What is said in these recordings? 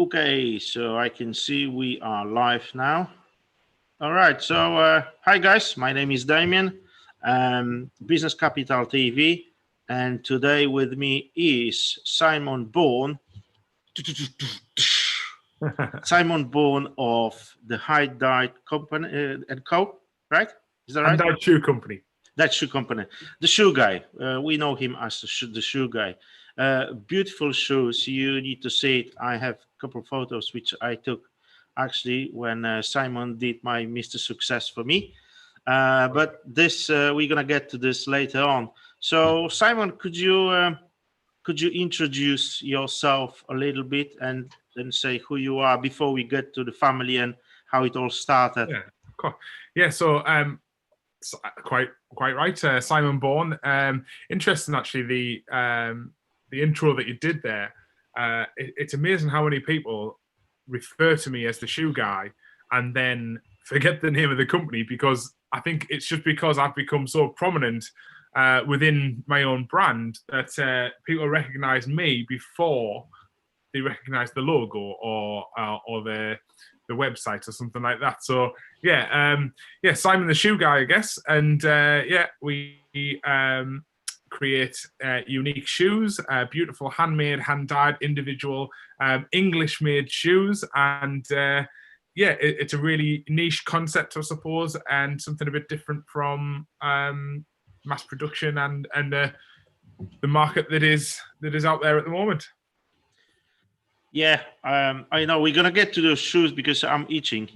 Okay, so I can see we are live now. All right, so hi guys, my name is Damien, Business Capital TV, and today with me is Simon Bourne. Simon Bourne of the High Diet Company and Co. Right? Is that And right? that shoe company. That shoe company, the shoe guy. We know him as the shoe guy. Beautiful shoes. You need to see it. I have a couple of photos which I took actually when Simon did my Mr. Success for me. But this we're gonna get to this later on. So Simon, could you introduce yourself a little bit and then say who you are before we get to the family and how it all started? Yeah, of course. Yeah, so quite right. Simon Bourne. Interesting, actually, the intro that you did there. It's amazing how many people refer to me as the shoe guy and then forget the name of the company, because I think it's just because I've become so prominent within my own brand that people recognize me before they recognize the logo or the website or something like that. So yeah, Simon the Shoe Guy, I guess, and we create unique shoes, beautiful handmade, hand-dyed, individual English-made shoes, and it's a really niche concept, I suppose, and something a bit different from mass production and the market that is out there at the moment. Yeah, I know we're gonna get to those shoes because I'm itching.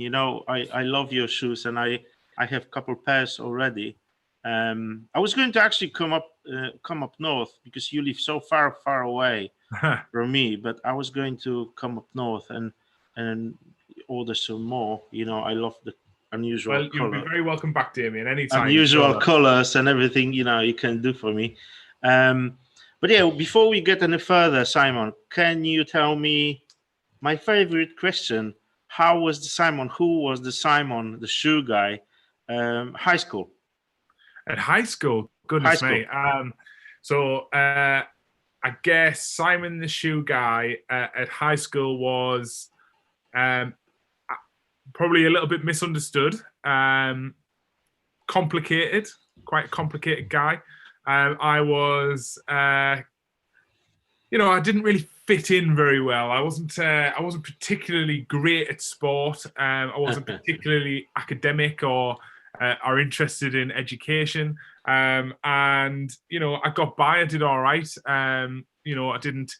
I love your shoes, and I have a couple pairs already. I was going to actually come up north because you live so far away from me, but I was going to come up north and order some more. I love the unusual Well, you'll be very welcome back, Damien, anytime. unusual colors and everything you can do for me. But yeah, before we get any further, Simon, can you tell me my favorite question? How was the Simon? Who was the Simon, the shoe guy? High school. At high school, High goodness school. me. I guess Simon the shoe guy at high school was probably a little bit misunderstood, complicated, quite a complicated guy. I was, I didn't really fit in very well. I wasn't particularly great at sport. I wasn't particularly academic or interested in education. And I got by. I did all right. I didn't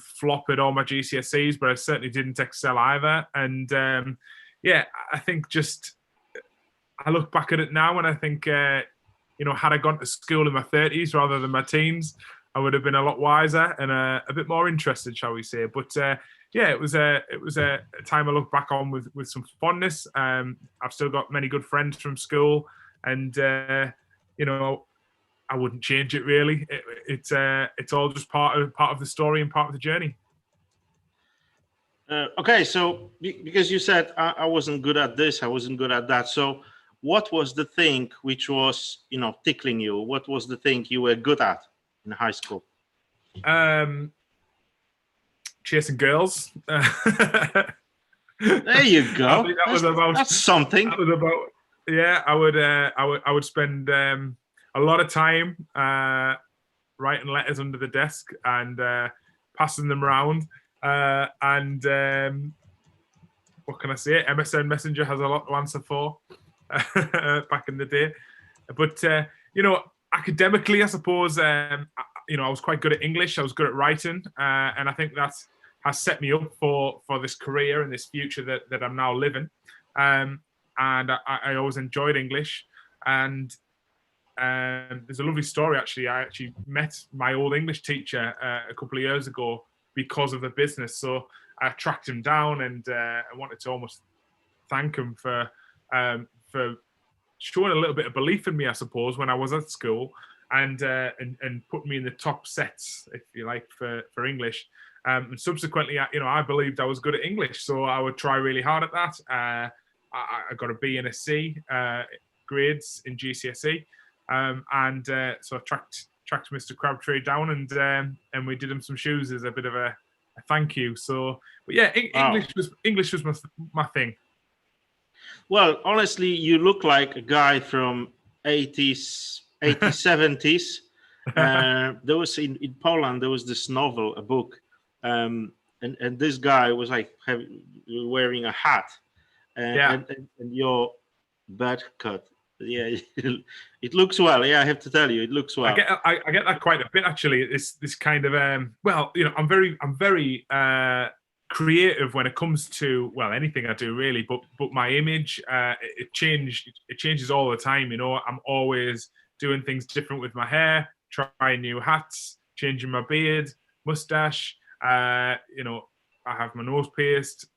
flop at all my GCSEs, but I certainly didn't excel either. And I think just I look back at it now and I think had I gone to school in my 30s rather than my teens, I would have been a lot wiser and a bit more interested, shall we say. But it was a time I look back on with some fondness. I've still got many good friends from school, and I wouldn't change it really. It's all just part of the story and part of the journey. Okay, so because you said I wasn't good at this, I wasn't good at that. So what was the thing which was tickling you? What was the thing you were good at in high school? Chasing girls. There you go. I think that's something. That was about. Yeah, I would spend a lot of time writing letters under the desk and passing them around. And what can I say? MSN Messenger has a lot to answer for back in the day. But academically, I suppose I was quite good at English. I was good at writing, and I think that has set me up for this career and this future that I'm now living. And I always enjoyed English. And there's a lovely story, actually. I actually met my old English teacher a couple of years ago because of the business. So I tracked him down and I wanted to almost thank him for showing a little bit of belief in me, I suppose, when I was at school and put me in the top sets, if you like, for English. And subsequently, I believed I was good at English, so I would try really hard at that. I got a B and a C grades in GCSE, so I tracked Mr. Crabtree down and we did him some shoes as a bit of a thank you. So, but yeah, Wow. English was my thing. Well, honestly, you look like a guy from 80s, 70s. There was in Poland, there was this novel, a book, and this guy was like wearing a hat, Yeah. and your bad cut. Yeah, it looks well. Yeah, I have to tell you, it looks I well. get that quite a bit actually. This kind of well, I'm very creative when it comes to, well, anything I do really, but my image it changes all the time. I'm always doing things different with my hair, trying new hats, changing my beard, mustache. I have my nose pierced.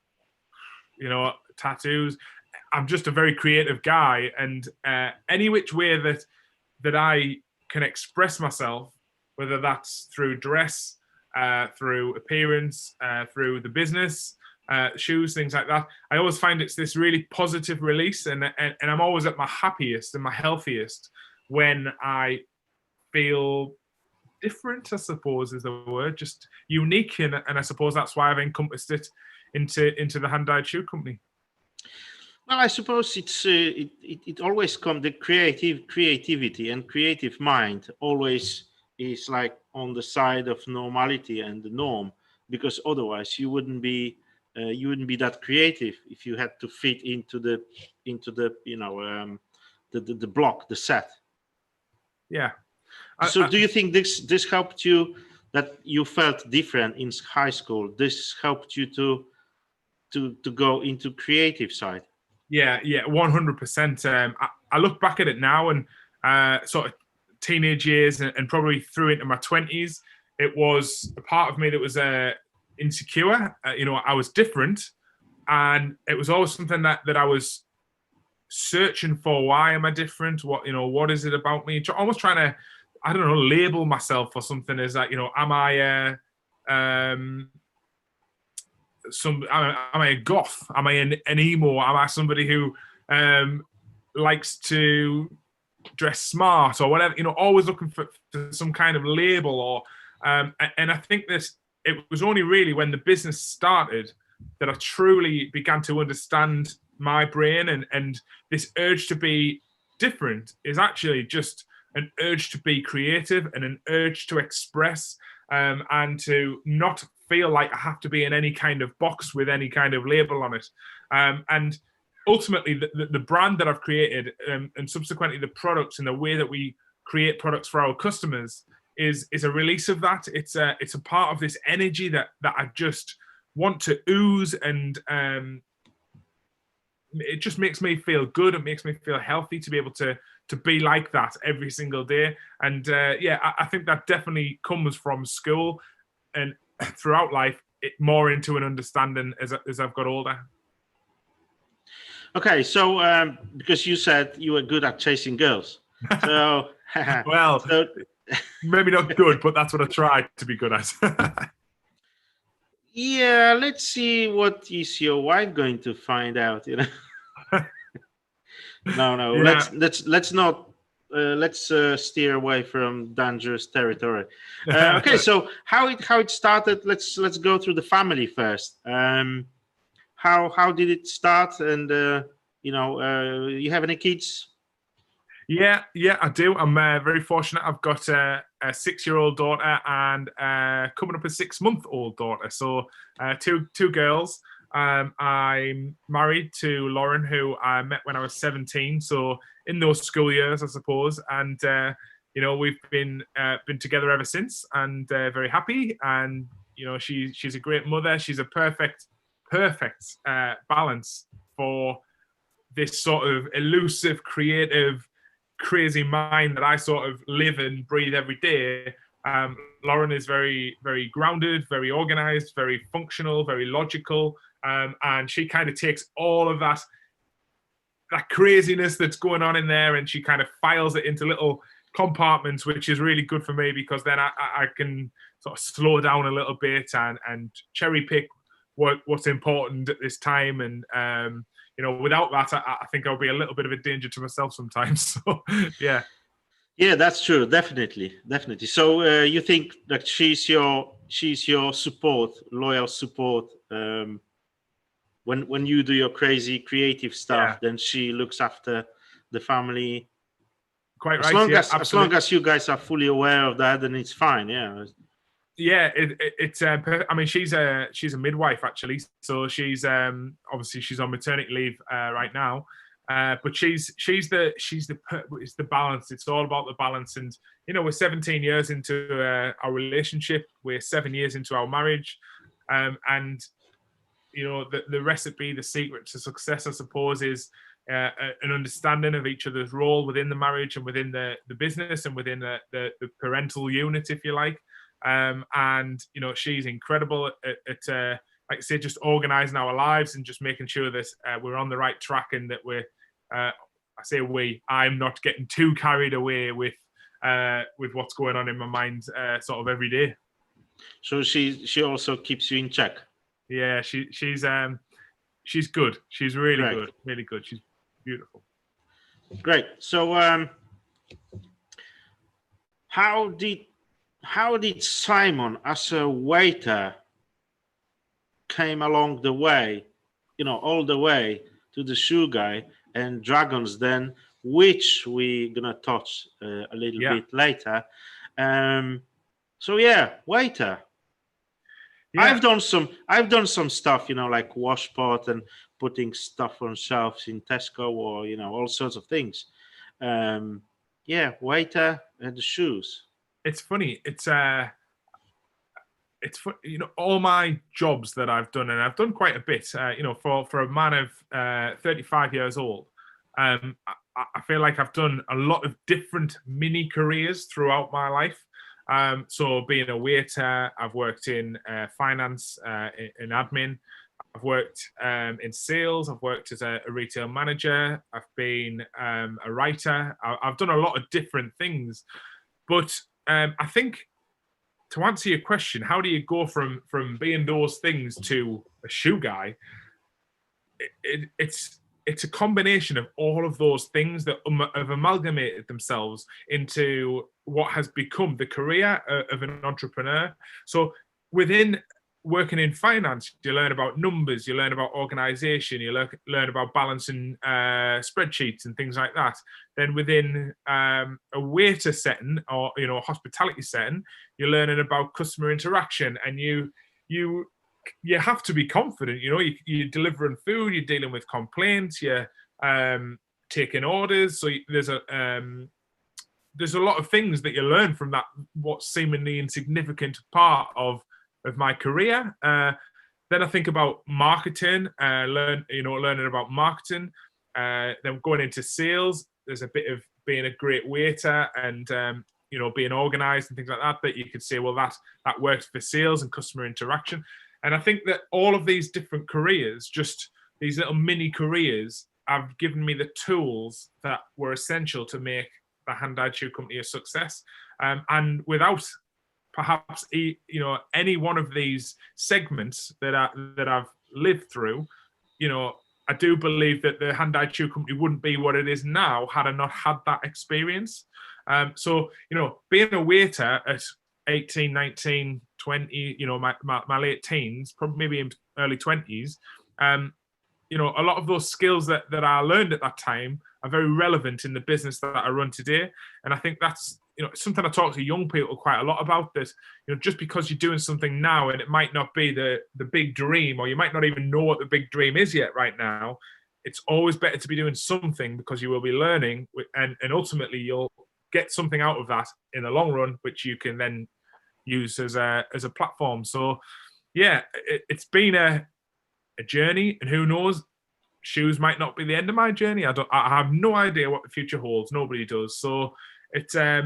Tattoos. I'm just a very creative guy, and any which way that I can express myself, whether that's through dress, through appearance, through the business, shoes, things like that. I always find it's this really positive release, and I'm always at my happiest and my healthiest when I feel different, I suppose is the word, just unique, and I suppose that's why I've encompassed it into the hand-dyed shoe company. Well, I suppose it always comes, the creativity and creative mind always is like on the side of normality and the norm, because otherwise you wouldn't be that creative if you had to fit into the the block, the set. Yeah. So do you think this helped you, that you felt different in high school? This helped you to go into creative side? Yeah, 100%. I look back at it now, and sort of teenage years and probably through into my 20s, it was a part of me that was insecure. I was different, and it was always something that I was searching for. Why am I different? What is it about me? Almost trying to, I don't know, label myself or something as that. Am I am I a goth? Am I an emo? Am I somebody who likes to dress smart or whatever? Always looking for some kind of label. Or and I think it was only really when the business started that I truly began to understand my brain, and this urge to be different is actually just an urge to be creative and an urge to express, and to not feel like I have to be in any kind of box with any kind of label on it. And ultimately, the brand that I've created, and subsequently the products and the way that we create products for our customers is a release of that. It's a part of this energy that I just want to ooze, and it just makes me feel good. It makes me feel healthy to be able to be like that every single day. And I think that definitely comes from school and throughout life, more into an understanding as I've got older. Okay, so because you said you were good at chasing girls, so well, so maybe not good, but that's what I tried to be good at. yeah, let's see what is your wife going to find out. No, Yeah. let's not. Let's steer away from dangerous territory. Okay, so how it started? Let's go through the family first. How did it start? And you have any kids? Yeah, I do. I'm very fortunate. I've got a 6-year-old daughter and coming up a 6-month-old daughter. So two girls. I'm married to Lauren, who I met when I was 17. So in those school years, I suppose, and we've been together ever since, and very happy. And she's a great mother. She's a perfect balance for this sort of elusive, creative, crazy mind that I sort of live and breathe every day. Lauren is very, very grounded, very organized, very functional, very logical, and she kind of takes all of that craziness that's going on in there, and she kind of files it into little compartments, which is really good for me, because then I can sort of slow down a little bit and cherry pick what's important at this time. And without that, I think I'll be a little bit of a danger to myself sometimes. So yeah. Yeah, that's true. Definitely, definitely. So you think that she's your support, loyal support. When you do your crazy creative stuff, Yeah, then she looks after the family. quite As right. long Yeah, as as long absolutely. as you guys are fully aware of that, then it's fine. Yeah. Yeah, it's. I mean, she's a midwife actually, so she's obviously she's on maternity leave right now, but it's the balance. It's all about the balance, and we're 17 years into our relationship. We're 7 years into our marriage, and the recipe, the secret to success, I suppose, is an understanding of each other's role within the marriage and within the business and within the parental unit, if you like. And she's incredible at like I say, just organizing our lives and just making sure that we're on the right track and that I say I'm not getting too carried away with what's going on in my mind sort of every day. So she also keeps you in check. Yeah, she's good. She's really Great, good, really good. She's beautiful. great. So how did how did Simon, as a waiter, came along the way, all the way to the shoe guy and dragons then, which we're gonna touch a little Yeah, bit later. Um, so yeah, waiter. yeah, I've done some stuff, like wash pot and putting stuff on shelves in Tesco, or all sorts of things. Um, yeah, waiter and the shoes. it's funny. All my jobs that I've done, and I've done quite a bit. For a man of 35 years old, I feel like I've done a lot of different mini careers throughout my life. So being a waiter, I've worked in finance, in admin. I've worked in sales. I've worked as a retail manager. I've been a writer. I've done a lot of different things. But I think to answer your question, how do you go from being those things to a shoe guy? It's a combination of all of those things that have amalgamated themselves into what has become the career of an entrepreneur. So within working in finance, you learn about numbers, you learn about organization, you learn about balancing spreadsheets and things like that. Then within a waiter setting, or a hospitality setting, you're learning about customer interaction, and you you have to be confident. You're delivering food, you're dealing with complaints, you're taking orders. So there's a lot of things that you learn from that, what seemingly insignificant part of my career. Then I think about marketing, learning about marketing. Then going into sales, there's a bit of being a great waiter and being organized and things like that you could say, well, that works for sales and customer interaction. And I think that all of these different careers, just these little mini careers, have given me the tools that were essential to make the Hand-Dyed Shoe Company a success. And without perhaps any one of these segments that I've lived through, I do believe that the Hand-Dyed Shoe Company wouldn't be what it is now had I not had that experience. So being a waiter at 18, 19, 20, my late teens, probably maybe in early 20s, a lot of those skills that I learned at that time are very relevant in the business that I run today. And I think that's something I talk to young people quite a lot about, that just because you're doing something now and it might not be the big dream, or you might not even know what the big dream is yet right now, it's always better to be doing something, because you will be learning, and ultimately you'll get something out of that in the long run, which you can then use as a platform. So yeah, it's been a journey, and who knows, shoes might not be the end of my journey. I have no idea what the future holds. Nobody does. So it's I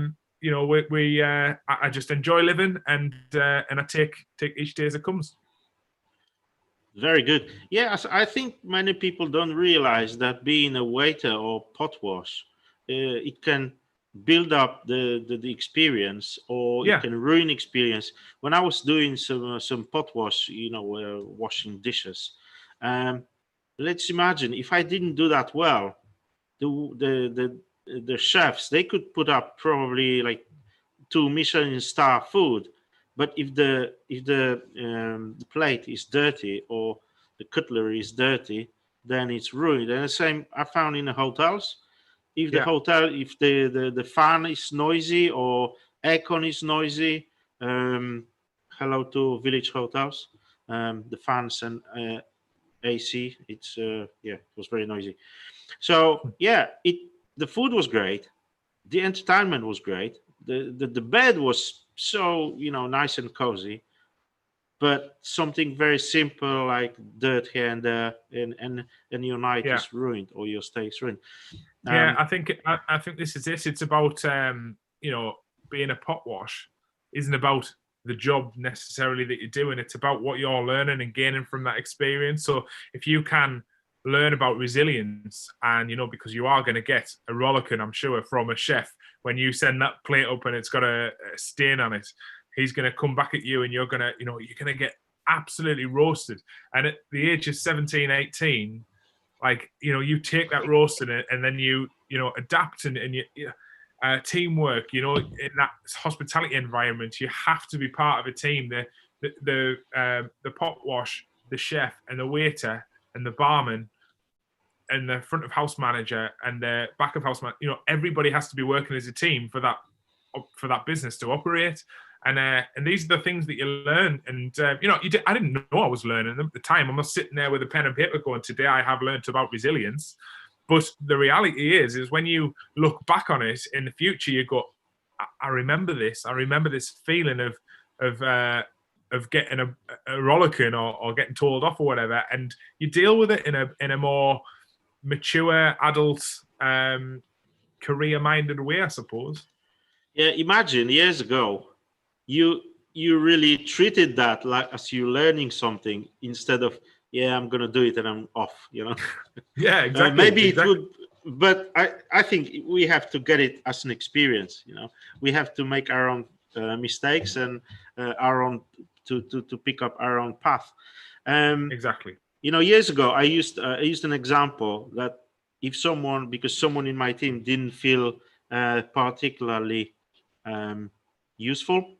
just enjoy living, and I take each day as it comes. Very good. Yes, I think many people don't realize that being a waiter or pot wash, it can build up the experience, or it Yeah, can ruin experience. When I was doing some pot wash, washing dishes, um, let's imagine if I didn't do that well, the the chefs, they could put up probably like 2 Michelin star food, but if the plate is dirty or the cutlery is dirty, then it's ruined. And the same I found in the hotels. If the Yeah. hotel, if the fan is noisy or aircon is noisy, hello to village hotels, the fans and AC, it was very noisy. So yeah, the food was great, the entertainment was great, the bed was so nice and cozy, but something very simple like dirt here and there, and your night Yeah. is ruined or your stay is ruined. Yeah, Um, I think this is it. It's about being a pot wash isn't about the job necessarily that you're doing. It's about what you're learning and gaining from that experience. So if you can learn about resilience, and because you are going to get a rollicking, I'm sure, from a chef when you send that plate up and it's got a stain on it, he's going to come back at you and you're going to get absolutely roasted. And at the age of 17, 18, like you take that roast and then you adapt and you teamwork, in that hospitality environment, you have to be part of a team. The pot wash, the chef and the waiter and the barman and the front of house manager and the back of house manager, everybody has to be working as a team for that business to operate. And these are the things that you learn. And I didn't know I was learning them at the time. I'm not sitting there with a pen and paper going, today I have learned about resilience. But the reality is when you look back on it in the future, you go, I remember this. I remember this feeling of getting a rollicking or getting told off or whatever. And you deal with it in a more mature, adult, career-minded way, I suppose. yeah, imagine years ago, you you really treated that like as you learning something instead of, yeah, I'm gonna do it and I'm off. Yeah, Maybe it exactly. would, but I think we have to get it as an experience. We have to make our own mistakes and our own to pick up our own path. um, Exactly. Years ago I used an example that if someone, because someone in my team didn't feel particularly um, useful,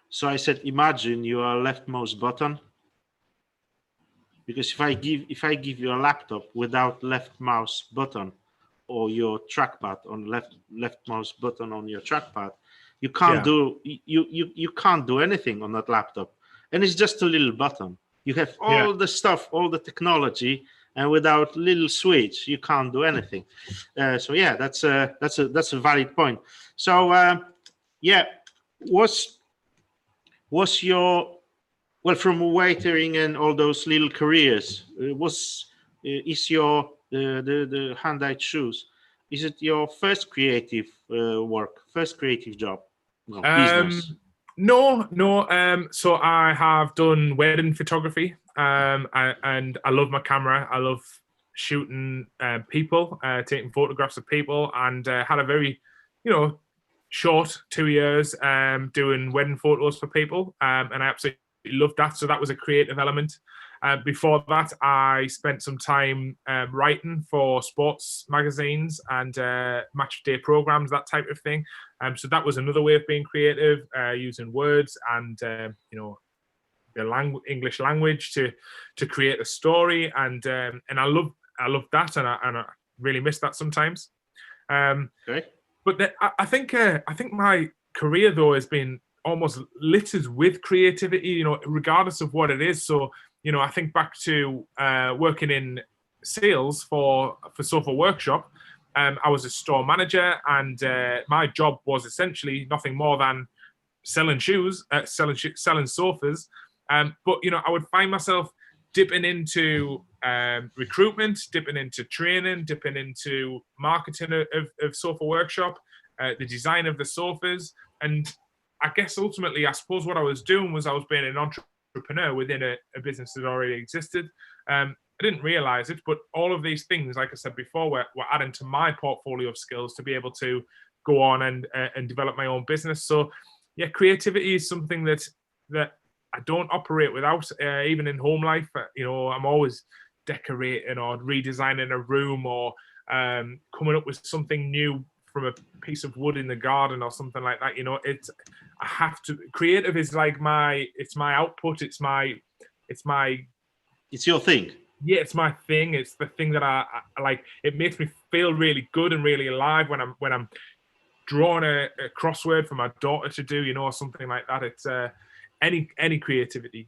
so I said, imagine you are leftmost button, because if I give you a laptop without left mouse button or your trackpad on left mouse button on your trackpad, you can't Yeah. do you can't do anything on that laptop, and it's just a little button. You have Yeah. all the stuff, all the technology, and without little switch you can't do anything. So yeah, that's a valid point. So yeah, what's your, well, from waitering and all those little careers, is your the hand-dyed shoes? Is it your first creative work, first creative job? No, business. Um, no, no. So I have done wedding photography, and I love my camera. I love shooting people, taking photographs of people, and had a very, short 2 years doing wedding photos for people, and I absolutely loved that. So that was a creative element. Before that, I spent some time writing for sports magazines and match day programs, that type of thing. So that was another way of being creative, using words and the English language to create a story, and I love that, and I really miss that sometimes. Okay. But I think my career though has been almost littered with creativity, regardless of what it is. So I think back to working in sales for Sofa Workshop. I was a store manager, and my job was essentially nothing more than selling shoes, selling sofas. But I would find myself dipping into recruitment, dipping into training, dipping into marketing of Sofa Workshop, the design of the sofas, and I guess ultimately, I suppose what I was doing was I was being an entrepreneur within a business that already existed. I didn't realize it, but all of these things, like I said before, were adding to my portfolio of skills to be able to go on and develop my own business. So, yeah, creativity is something that I don't operate without, even in home life. I'm always decorating or redesigning a room, or coming up with something new from a piece of wood in the garden or something like that. You know, I have to. Creative is like it's my output. It's your thing. Yeah, it's my thing. It's the thing that I like. It makes me feel really good and really alive when I'm drawing a crossword for my daughter to do, you know, or something like that. It's any creativity.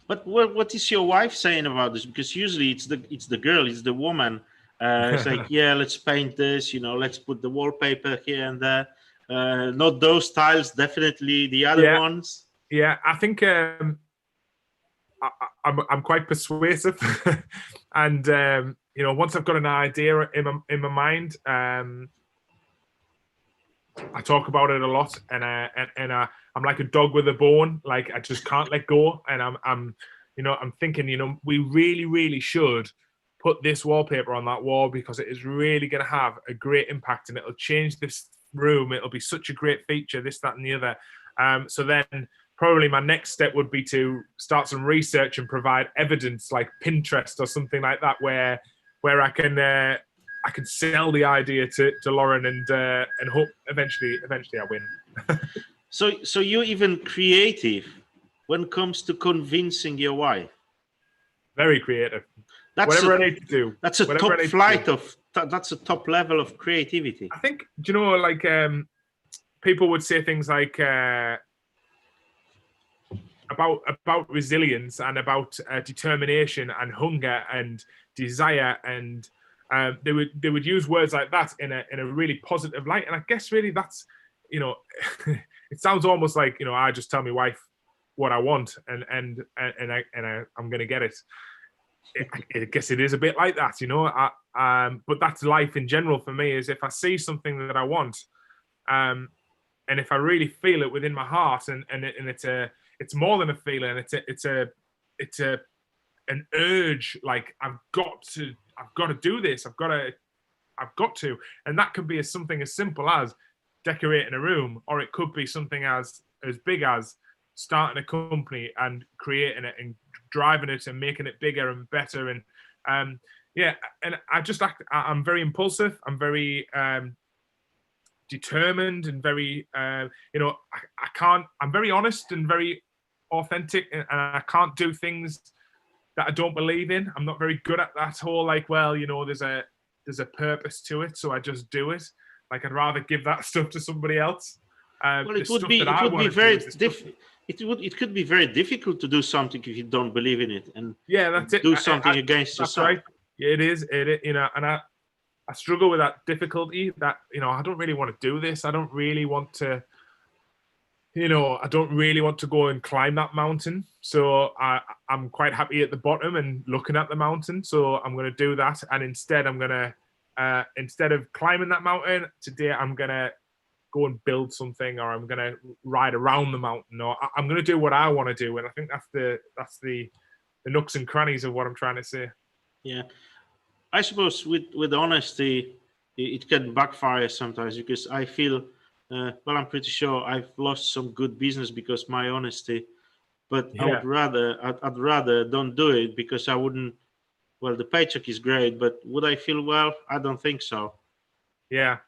But what is your wife saying about this? Because usually it's the girl, it's the woman. It's like, yeah, let's paint this, you know, let's put the wallpaper here and there. Not those tiles, definitely the other ones. Yeah, I think I'm quite persuasive, and you know, once I've got an idea in my mind, I talk about it a lot, and I'm like a dog with a bone. Like, I just can't let go, and I'm thinking, you know, we really should put this wallpaper on that wall because it is really going to have a great impact, and it'll change this room. It'll be such a great feature, this, that, and the other. So then probably my next step would be to start some research and provide evidence, like Pinterest or something like that, where I can sell the idea to Lauren and hope eventually I win. So you're even creative when it comes to convincing your wife. Very creative. Whatever I need to do. That's a top flight of. That's a top level of creativity. I think. Do you know, like, people would say things like about resilience and about determination and hunger and desire, and they would use words like that in a really positive light. And I guess really that's, you know, it sounds almost like, you know, I just tell my wife what I want and I'm gonna get it. I guess it is a bit like that, you know. But that's life in general for me. Is if I see something that I want, and if I really feel it within my heart, and it's more than a feeling. It's an urge. Like, I've got to do this. I've got to, and that could be something as simple as decorating a room, or it could be something as big as starting a company and creating it and driving it and making it bigger and better. And and I'm very impulsive. I'm very determined and very I'm very honest and very authentic, and I can't do things that I don't believe in. I'm not very good at that whole, like, well, you know, there's a purpose to it, so I just do it. Like, I'd rather give that stuff to somebody else. Well, it could be very difficult to do something if you don't believe in it, and that's it. Do something against yourself. Right. Yeah, it is. You know, and I struggle with that difficulty. That, you know, I don't really want to do this. I don't really want to. You know, I don't really want to go and climb that mountain. So I'm quite happy at the bottom and looking at the mountain. So I'm going to do that, and instead I'm going to instead of climbing that mountain today, I'm going to go and build something, or I'm going to ride around the mountain, or I'm going to do what I want to do. And I think that's the nooks and crannies of what I'm trying to say. Yeah, I suppose with honesty, it can backfire sometimes, because I feel, well, I'm pretty sure I've lost some good business because my honesty. But Yeah. I'd rather don't do it, because I wouldn't. Well, the paycheck is great, but would I feel well? I don't think so. Yeah.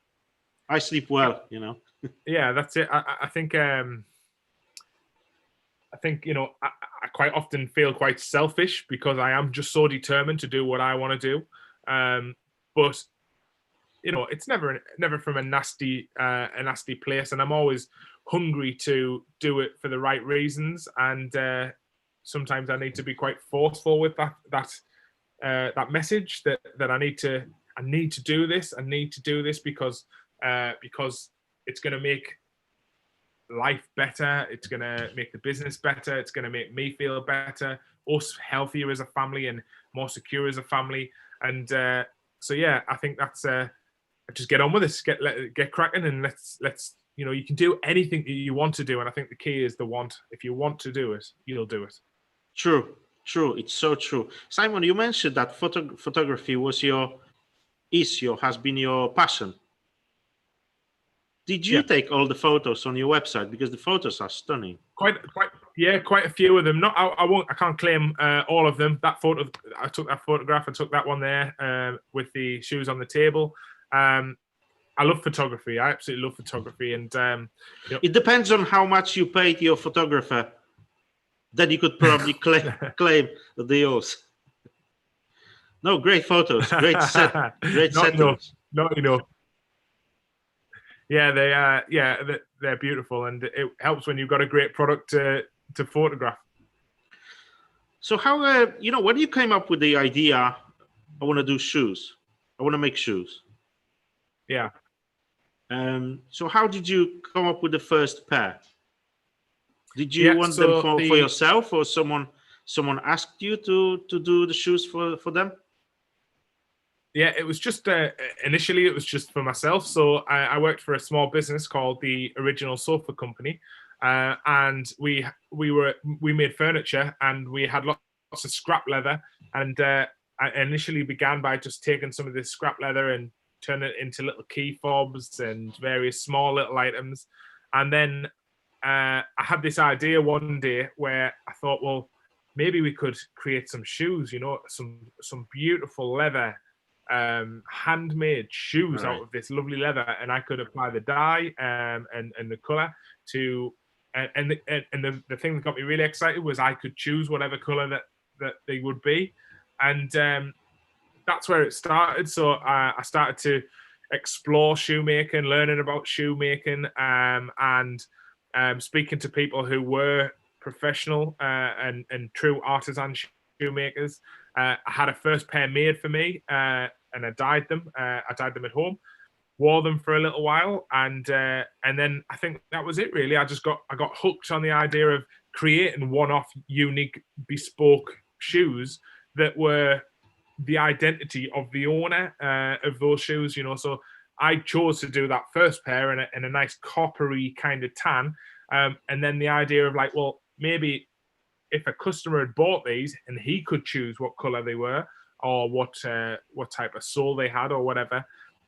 I sleep well, you know. Yeah, that's it. I think you know, I quite often feel quite selfish because I am just so determined to do what I want to do. But you know, it's never from a nasty place, and I'm always hungry to do it for the right reasons. And sometimes I need to be quite forceful with that message that I need to do this. I need to do this because it's going to make life better. It's going to make the business better. It's going to make me feel better, us healthier as a family and more secure as a family. And so yeah, I think that's just get on with this, get cracking, and let's you know, you can do anything that you want to do, and I think the key is the want. If you want to do it, you'll do it. True. It's so true. Simon, you mentioned that photography has been your passion. Did you take all the photos on your website? Because the photos are stunning. Quite Yeah, quite a few of them. Not, I won't, I can't claim all of them. That photo, I took that photograph. I took that one there with the shoes on the table. I love photography. I absolutely love photography, and you It depends on how much you paid your photographer. Then you could probably claim the deals. No, great photos, great not enough, settings. not enough. Yeah, they are. Yeah, they're beautiful, and it helps when you've got a great product to photograph. So how when you came up with the idea, I want to do shoes, I want to make shoes. Yeah. So how did you come up with the first pair? Did you Yeah. want them So for yourself, or someone asked you to do the shoes for them? yeah, it was just initially it was just for myself. So I worked for a small business called the Original Sofa Company, and we made furniture, and we had lots of scrap leather. And I initially began by just taking some of this scrap leather and turning it into little key fobs and various small little items. And then I had this idea one day where I thought, well, maybe we could create some shoes, some beautiful leather, handmade shoes out of this lovely leather, and I could apply the dye and the color to, and the thing that got me really excited was I could choose whatever color that they would be, and that's where it started. So I started to explore shoemaking, learning about shoemaking, and speaking to people who were professional and true artisan shoemakers. I had a first pair made for me, and I dyed them. I dyed them at home, wore them for a little while, and then I think that was it. Really, I got hooked on the idea of creating one-off, unique, bespoke shoes that were the identity of the owner of those shoes. So I chose to do that first pair in a nice coppery kind of tan, and then the idea of like, well, maybe if a customer had bought these and he could choose what color they were or what type of sole they had or whatever,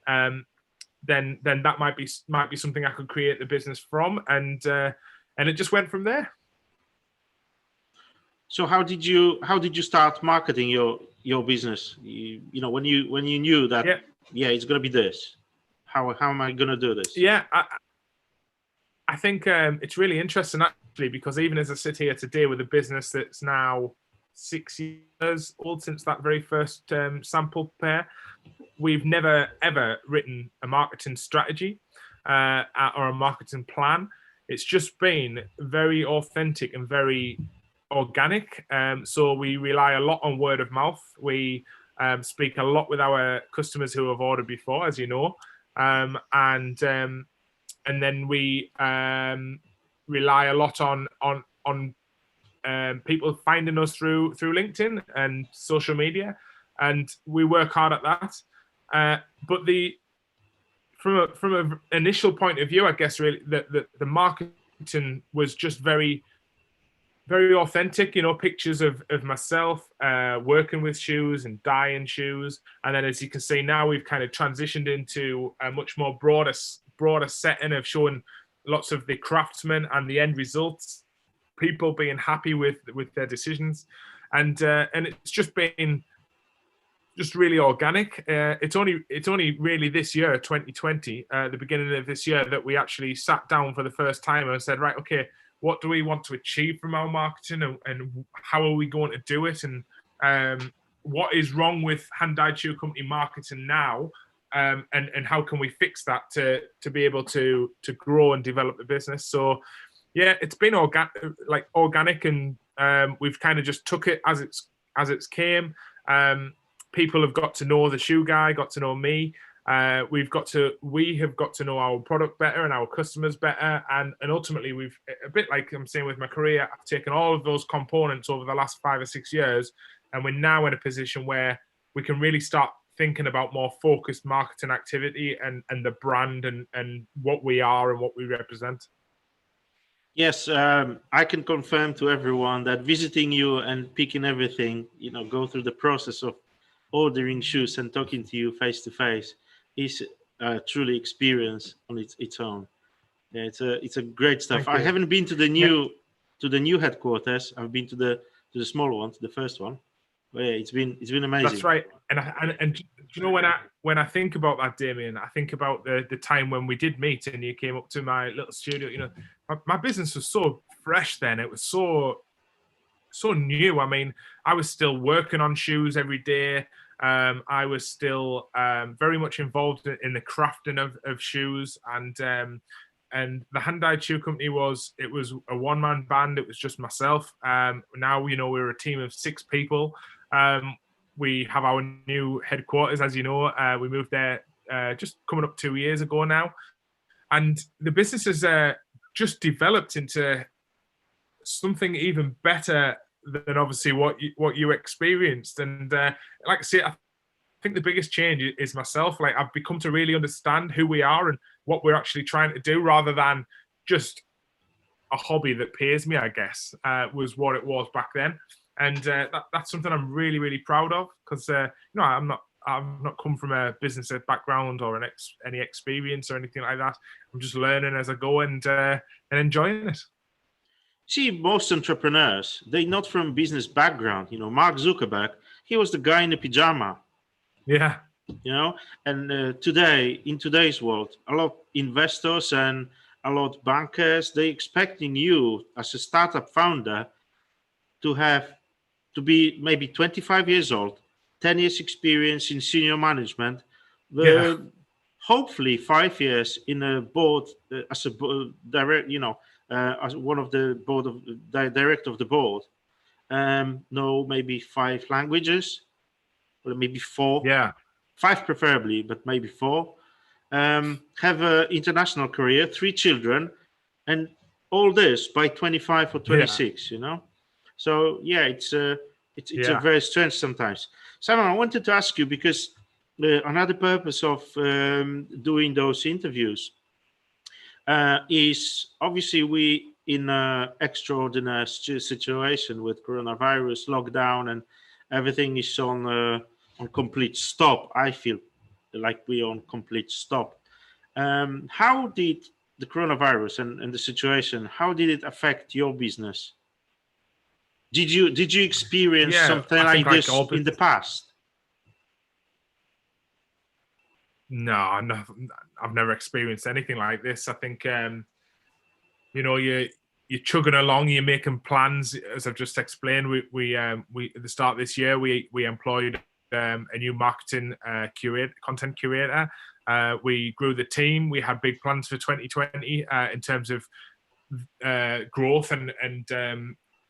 then that might be something I could create the business from, and it just went from there. So how did you start marketing your business? When you knew that it's going to be this. How am I going to do this? Yeah, I think it's really interesting actually, because even as I sit here today with a business that's now 6 years old since that very first sample pair, we've never ever written a marketing strategy or a marketing plan. It's just been very authentic and very organic. So we rely a lot on word of mouth. We speak a lot with our customers who have ordered before, as you know, and then we rely a lot on people finding us through LinkedIn and social media, and we work hard at that. But from an initial point of view, I guess really the marketing was just very, very authentic. Pictures of myself working with shoes and dyeing shoes, and then as you can see now, we've kind of transitioned into a much more broader setting of showing lots of the craftsmen and the end results, people being happy with their decisions, and it's just been just really organic. It's only really this year, 2020, the beginning of this year, that we actually sat down for the first time and said, right, okay, what do we want to achieve from our marketing, and how are we going to do it, and what is wrong with Hand Dyed Shoe Company marketing now, and how can we fix that to be able to grow and develop the business. So yeah, it's been organic, and we've kind of just took it as it's came. People have got to know the shoe guy, got to know me. We have got to know our product better and our customers better, and ultimately we've, a bit like I'm saying with my career, I've taken all of those components over the last 5 or 6 years, and we're now in a position where we can really start thinking about more focused marketing activity and the brand and what we are and what we represent. Yes, I can confirm to everyone that visiting you and picking everything, go through the process of ordering shoes and talking to you face to face is truly experience on its own. Yeah, it's a great stuff. I haven't been to the to the new headquarters. I've been to the small one, to the first one. But yeah, it's been amazing. That's right. And you know, when I think about that, Damien, I think about the time when we did meet and you came up to my little studio. You know, my business was so fresh then. It was so new. I mean, I was still working on shoes every day. I was still very much involved in the crafting of shoes, and the hand-dyed shoe company was a one-man band. It was just myself. Now, you know, we're a team of 6 people. We have our new headquarters, as you know. We moved there just coming up 2 years ago now, and the business has just developed into something even better than obviously what you experienced. And like I say, I think the biggest change is myself. Like, I've become to really understand who we are and what we're actually trying to do, rather than just a hobby that pays me, I guess, was what it was back then. And that's something I'm really, really proud of, because you know, I've not come from a business background or any experience or anything like that. I'm just learning as I go and enjoying it. See, most entrepreneurs, they're not from business background. You know, Mark Zuckerberg, he was the guy in the pajama. Yeah. You know, and in today's world, a lot of investors and a lot of bankers, they expecting you as a startup founder to be maybe 25 years old, 10 years experience in senior management, Yeah. hopefully 5 years in a board as a direct, you know, as one of the board of director of the board. Know maybe 5 languages, or maybe 4. Yeah. 5 preferably, but maybe 4. Have an international career, 3 children, and all this by 25 or 26. You know, so yeah, it's a very strange sometimes. Simon, I wanted to ask you, because another purpose of doing those interviews is obviously we in an extraordinary situation with coronavirus lockdown, and everything is on complete stop. I feel like we're on complete stop. How did the coronavirus and the situation, how did it affect your business? Did you experience something like this in the past? No, I've never experienced anything like this. I think you know, you're chugging along, you're making plans. As I've just explained, we at the start of this year we employed a new marketing content curator. We grew the team. We had big plans for 2020 in terms of growth and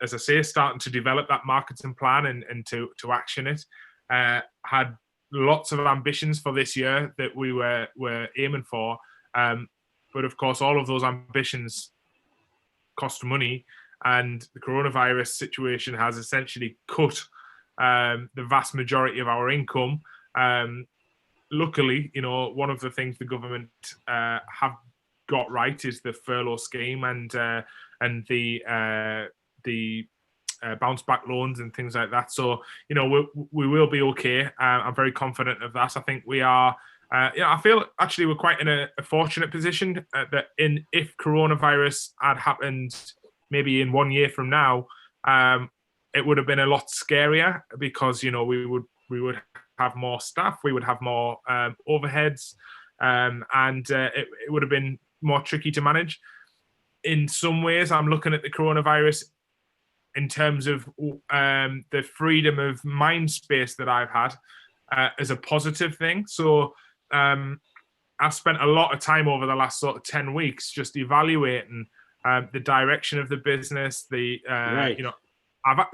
as I say, starting to develop that marketing plan and to action it. Had lots of ambitions for this year that we were aiming for, but of course, all of those ambitions cost money, and the coronavirus situation has essentially cut the vast majority of our income. Luckily, you know, one of the things the government have got right is the furlough scheme and the bounce back loans and things like that. So, you know, we will be okay. I'm very confident of that. I think we are. I feel actually we're quite in a fortunate position that if coronavirus had happened maybe in 1 year from now, it would have been a lot scarier, because, you know, we would have more staff, we would have more overheads, and it would have been more tricky to manage. In some ways, I'm looking at the coronavirus in terms of the freedom of mind space that I've had as a positive thing. So I've spent a lot of time over the last sort of 10 weeks just evaluating the direction of the business. Right. You know,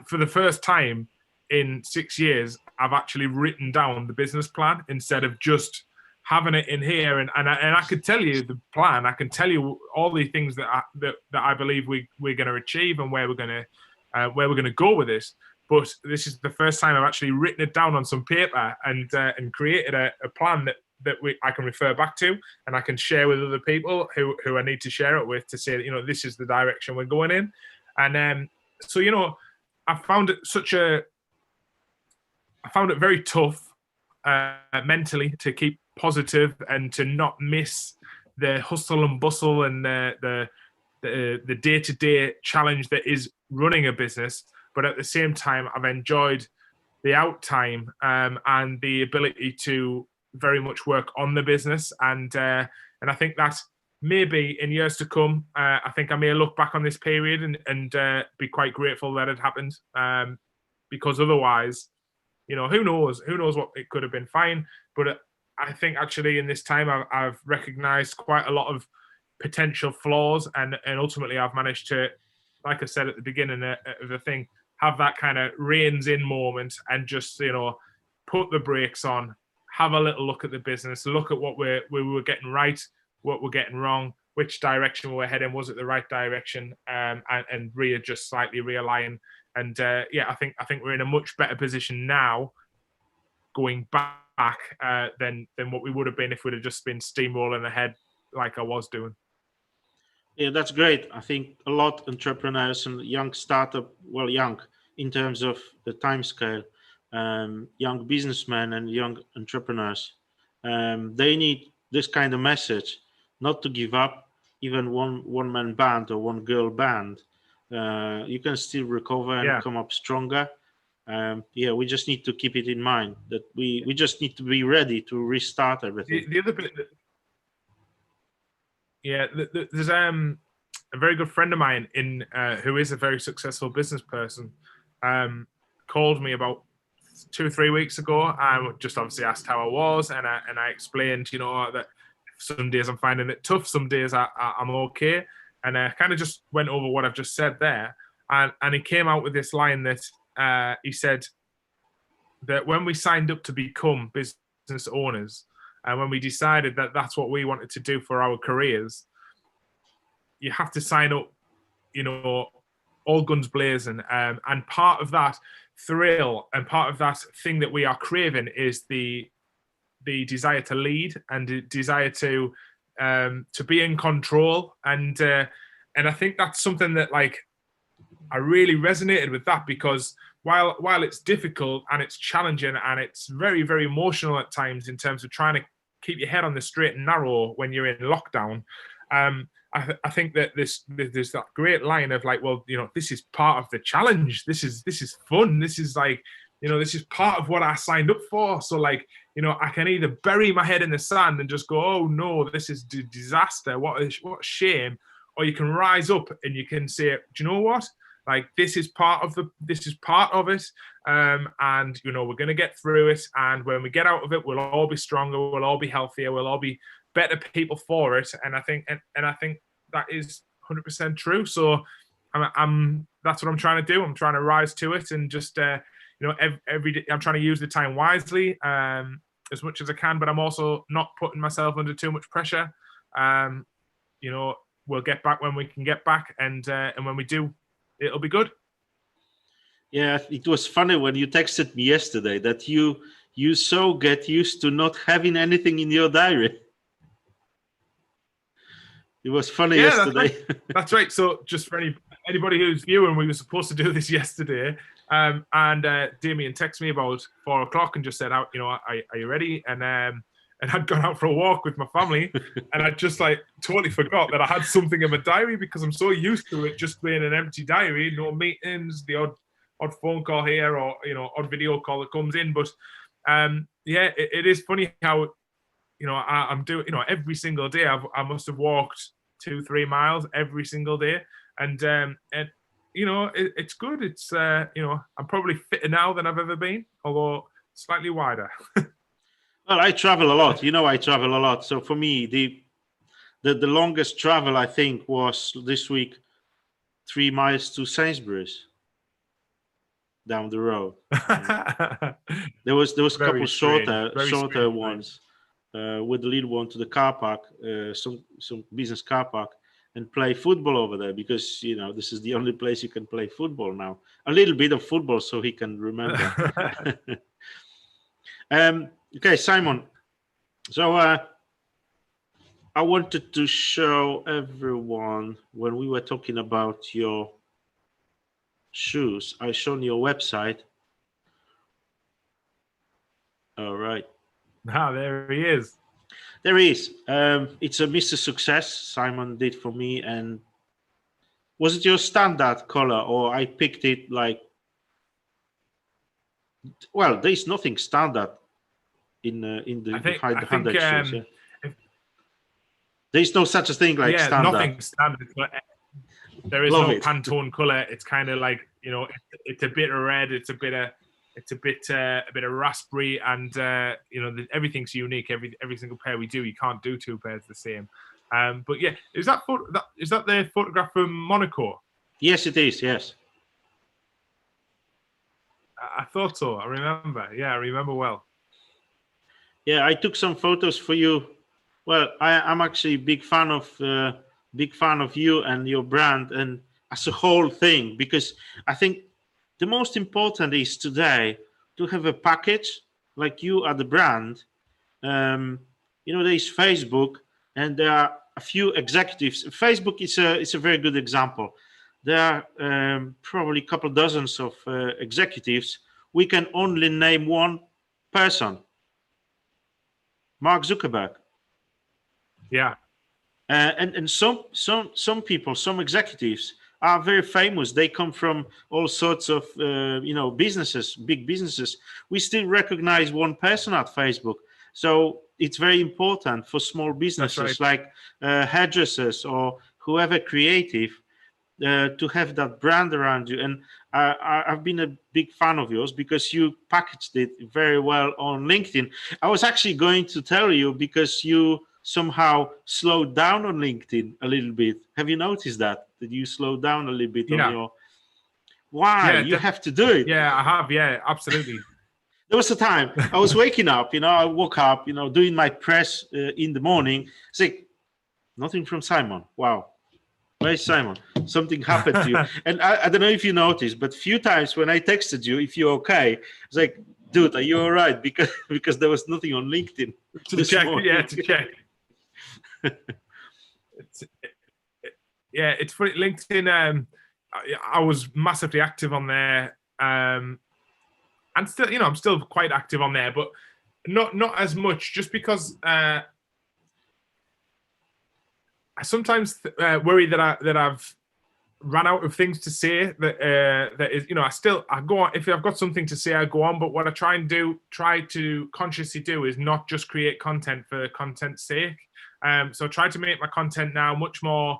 for the first time in 6 years, I've actually written down the business plan instead of just having it in here. And I could tell you the plan. I can tell you all the things that I believe we're going to achieve and where we're going to go with this. But this is the first time I've actually written it down on some paper and created a plan that I can refer back to, and I can share with other people who I need to share it with, to say that, you know, this is the direction we're going in. And so, you know, I found it very tough mentally to keep positive and to not miss the hustle and bustle and the the day-to-day challenge that is running a business, but at the same time, I've enjoyed the out time and the ability to very much work on the business. And I think that maybe in years to come, I think I may look back on this period and be quite grateful that it happened, because otherwise, who knows what it could have been. Fine, but I think actually in this time I've recognized quite a lot of potential flaws, and ultimately I've managed to, like I said at the beginning of the thing, have that kind of reins in moment and just put the brakes on, have a little look at the business, look at what we were getting right, what we're getting wrong, which direction we were heading, was it the right direction, and readjust, slightly realign. And I think we're in a much better position now going back than what we would have been if we'd have just been steamrolling ahead like I was doing. Yeah, that's great. I think a lot entrepreneurs and young startup, well, young in terms of the time scale, young businessmen and young entrepreneurs, they need this kind of message, not to give up. Even one man band or one girl band, you can still recover and come up stronger. We just need to keep it in mind that we just need to be ready to restart everything. The other bit. Yeah, there's a very good friend of mine who is a very successful business person, called me about 2 or 3 weeks ago, and just obviously asked how I was, and I explained, that some days I'm finding it tough, some days I'm okay, and I kind of just went over what I've just said there, and he came out with this line that he said that when we signed up to become business owners, and when we decided that that's what we wanted to do for our careers, you have to sign up, all guns blazing. And part of that thrill and part of that thing that we are craving is the desire to lead and the desire to be in control. And I think that's something that, like, I really resonated with that, because while it's difficult and it's challenging and it's very, very emotional at times in terms of trying to keep your head on the straight and narrow when you're in lockdown, I think that there's that great line of, like, well, this is part of the challenge. This is fun. This is like, this is part of what I signed up for. So, like, I can either bury my head in the sand and just go, oh no, this is disaster. What a shame. Or you can rise up and you can say, do you know what? Like, this is part of it, and we're going to get through it. And when we get out of it, we'll all be stronger. We'll all be healthier. We'll all be better people for it. And I think that is 100% true. So that's what I'm trying to do. I'm trying to rise to it, and just every day I'm trying to use the time wisely, as much as I can. But I'm also not putting myself under too much pressure. We'll get back when we can get back, and when we do, it'll be good. Yeah, it was funny when you texted me yesterday that you so get used to not having anything in your diary. It was funny yesterday. That's right. So just for anybody who's viewing, we were supposed to do this yesterday, and Damien texted me about 4:00 and just said, "Are you ready?" And I'd gone out for a walk with my family, and I just totally forgot that I had something in my diary, because I'm so used to it just being an empty diary, no meetings, the odd phone call here, or odd video call that comes in. But it is funny how I'm doing every single day. I must have walked 2-3 miles every single day, and it's good. It's I'm probably fitter now than I've ever been, although slightly wider. Well, I travel a lot. I travel a lot. So for me, the longest travel, I think, was this week, 3 miles to Sainsbury's down the road. There was a couple shorter ones, with the little one to the car park, some business car park, and play football over there, because this is the only place you can play football now. A little bit of football so he can remember. Okay, Simon. So I wanted to show everyone, when we were talking about your shoes, I shown your website. All right. There he is. There he is. It's a Mr. Success Simon did for me, and Was it your standard color, or I picked it like? Well, there is nothing standard in the I think behind I the think 100 shoes. Yeah, if, there is no such a thing like yeah, standard. nothing standard. But there is Love no it. Pantone color. It's kind of like, it's a bit of red. It's a bit of raspberry, and everything's unique. Every single pair we do, you can't do two pairs the same. But yeah, is that the photograph from Monaco? Yes, it is. Yes. I thought so. I remember. Yeah, I remember well. Yeah, I took some photos for you. Well, I'm actually big fan of you and your brand and as a whole thing, because I think the most important is today to have a package like you are the brand. There is Facebook, and there are a few executives. Facebook is a very good example. There are probably a couple dozens of executives. We can only name one person, Mark Zuckerberg. Yeah. And some people, some executives are very famous. They come from all sorts of businesses, big businesses. We still recognize one person at Facebook. So it's very important for small businesses like hairdressers or whoever creative to have that brand around you. And I've been a big fan of yours because you packaged it very well on LinkedIn. I was actually going to tell you, because you somehow slowed down on LinkedIn a little bit. Have you noticed that you slowed down a little bit on your? Why? You have to do it. Yeah, I have. Yeah, absolutely. There was a time I was waking up, I woke up, doing my press in the morning. It's like, nothing from Simon. Wow. Where's Simon? Something happened to you. And I don't know if you noticed, but few times when I texted you, if you're okay, it's like, dude, are you all right? Because there was nothing on LinkedIn. To check. It's funny. LinkedIn, I was massively active on there. And still, I'm still quite active on there, but not as much, just because I sometimes worry that I've run out of things to say. That is, I go on. If I've got something to say, I go on. But what I try to consciously do is not just create content for content's sake. So I try to make my content now much more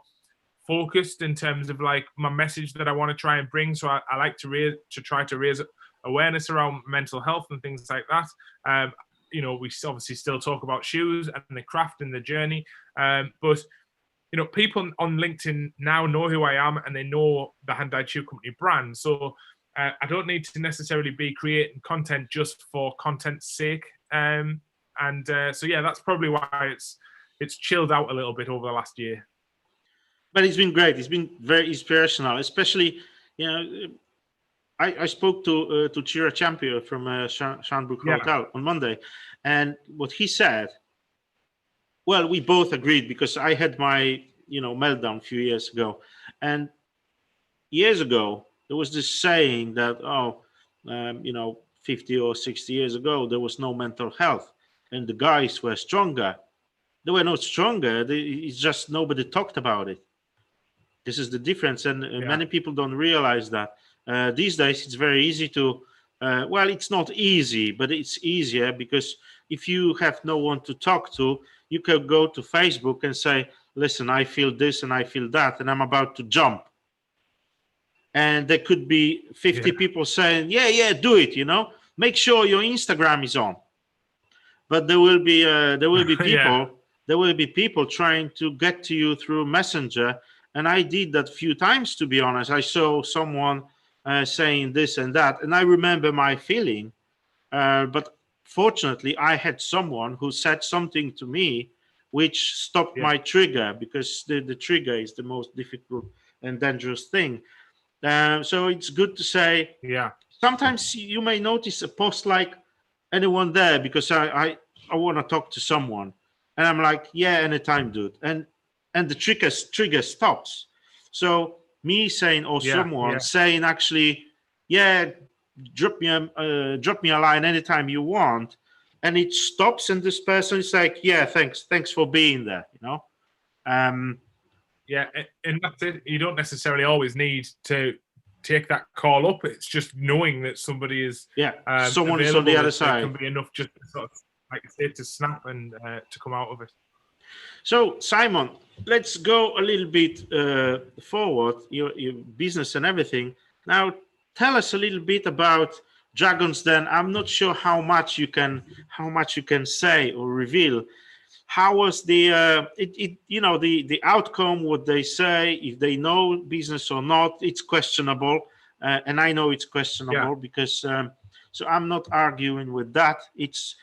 focused in terms of like my message that I want to try and bring. So I like to try to raise awareness around mental health and things like that. We obviously still talk about shoes and the craft and the journey, but people on LinkedIn now know who I am, and they know the Handdyed Shoe Company brand. So I don't need to necessarily be creating content just for content's sake. So that's probably why it's chilled out a little bit over the last year. But it's been great. It's been very inspirational, especially I spoke to Chira Champion from Shanbrook Hotel on Monday, and what he said. Well, we both agreed, because I had my meltdown a few years ago, and years ago there was this saying that 50 or 60 years ago there was no mental health, and the guys were stronger. They were not stronger. It's just nobody talked about it. This is the difference, and many people don't realize that. These days, it's very easy to. It's not easy, but it's easier, because if you have no one to talk to, you can go to Facebook and say, "Listen, I feel this and I feel that, and I'm about to jump." And there could be 50 people saying, "Yeah, do it." Make sure your Instagram is on. But there will be people. There will be people trying to get to you through Messenger. And I did that a few times, to be honest. I saw someone saying this and that, and I remember my feeling. But fortunately, I had someone who said something to me which stopped my trigger, because the trigger is the most difficult and dangerous thing. So it's good to say. Sometimes you may notice a post like, "Anyone there?" Because I want to talk to someone, and I'm like, "Yeah, anytime, dude." And the trigger stops. So me saying, or someone saying, actually, "Yeah, drop me a line anytime you want," and it stops, and this person is like, "Yeah, thanks for being there." Yeah, and that's it. You don't necessarily always need to take that call up. It's just knowing that somebody is someone is on the available other that side. can be enough just to sort of, like you say, to snap and to come out of it. So, Simon, let's go a little bit forward, your business and everything. Now, tell us a little bit about Dragon's Den. I'm not sure how much you can say or reveal. How was the the outcome? What they say, if they know business or not, it's questionable, and I know it's questionable because. So I'm not arguing with that. It's